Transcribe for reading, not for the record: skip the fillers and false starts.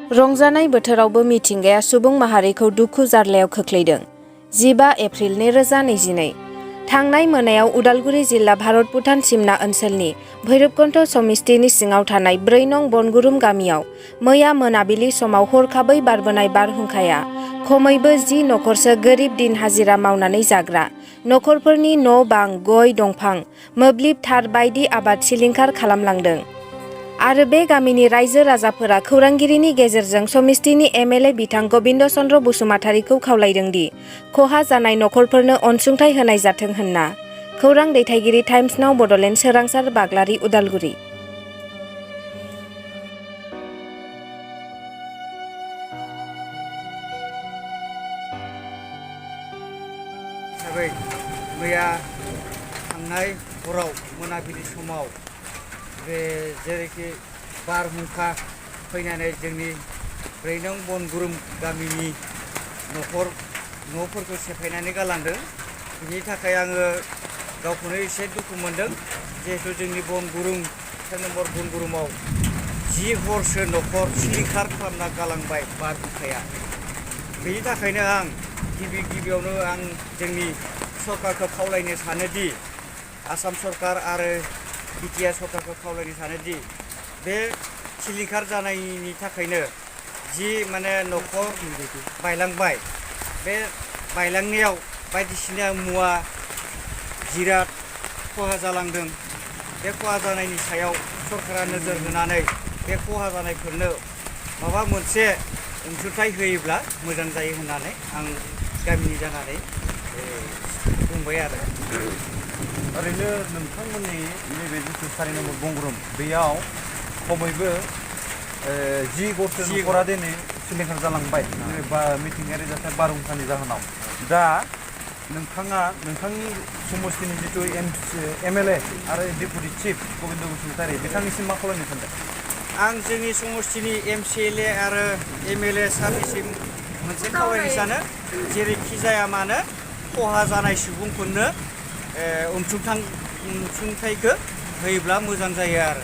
रंजानाय बोथोरावबो मिथिंगाया सुबुं माहारिखौ दुखु जार्लायाव खोख्लैदों। 15 एप्रिल 2022 थांनाय मोनायाव उदालगुरि जिल्ला भारत भुटान सिमना ओनसोलनि भैरबकन्थ समिस्थिनि सिङाव थानाय 4 नं बनगुरुम गामियाव मैया मोनाबिलि समाव हरखाबै बारबोनाय बारहुंखाया खमैबो 10 नख'रसो गोरिब दिन हाजिरा मावनानै जाग्रा नख'रफोरनि न' बां, गय दंफां, मोब्लिब थार बायदि आबाद सिलिंखार खालामलांदों। आरो बे गामिनि रायजो राजाफोरा खौरांगिरिनि गेजेरजों समिस्थिनि एमएलए बिथां गबिन्द चन्द्र बसुमतारीखौ खावलायदों दि खहा जानाय नख'रफोरनो अनसुंथाइ होनाय जाथों होनना। खौरां दैथायगिरि टाइम्स नाव बड'लेण्ड सोरांसार बाग्लारि उदालगुरि। मैया थांनाय हराव मोनाबिलि समाव बे जेरैखि बारहुंखा फैनानै जोंनि 4 नं बनगुरुम गामिनि न'फोरखौ सेफायनानै गालांदों। बिनि थाखाय आङो गावखौनो एसे दुखु मोनदों। जिहेतु जोंनि बनगुरुम 4 नम्बर बनगुरुमाव 10 घरसो न'खर सिलिंखार खालामना गालांबाय बारहुंखाया। बेनि थाखायनो आं गिबियावनो आं जोंनि सरकारखौ खावलायनो सानोदि आसाम सरकार आरो बिटिआर सरकारखौ खावलायनो सानोदि बे सिलिंखार जानायनि थाखायनो जि माने न'खर बायलांबाय, बे बायलांनायाव बायदिसिना मुवा जिराद खहा जालांदों। बे खहा जानायनि सायाव सरकारा नोजोर होनानै बे खहा जानायफोरनो माबा मोनसे अनसुंथाइ होयोब्ला मोजां जायो होननानै आं गामिनि जानानै बुंबाय आरो। ओरैनो नोंथांमोननि नैबे जिथु 4 नम्बर बनगुरुम बेयाव खमैबो 10 घरसो न'खरा दिनै सिलिंखार जालांबाय बा मिथिंगायारि जाथाय बारहुंखानि जाहोनाव। दा नोंथाङा नोंथांनि समस्थिनि जिथु एमएलए आरो डेपुटि चिफ गबिन्द बसुमतारी बिथांनिसिम मा खालामनो सानदों? आं जोंनि समस्थिनि एमसिएलए आरो एमएलए सारनिसिम मोनसे खावलायनो सानो, जेरैखि जाया मानो खहा जानाय सुबुंफोरनो अनसुंथाइखौ होयोब्ला मोजां जायो आरो।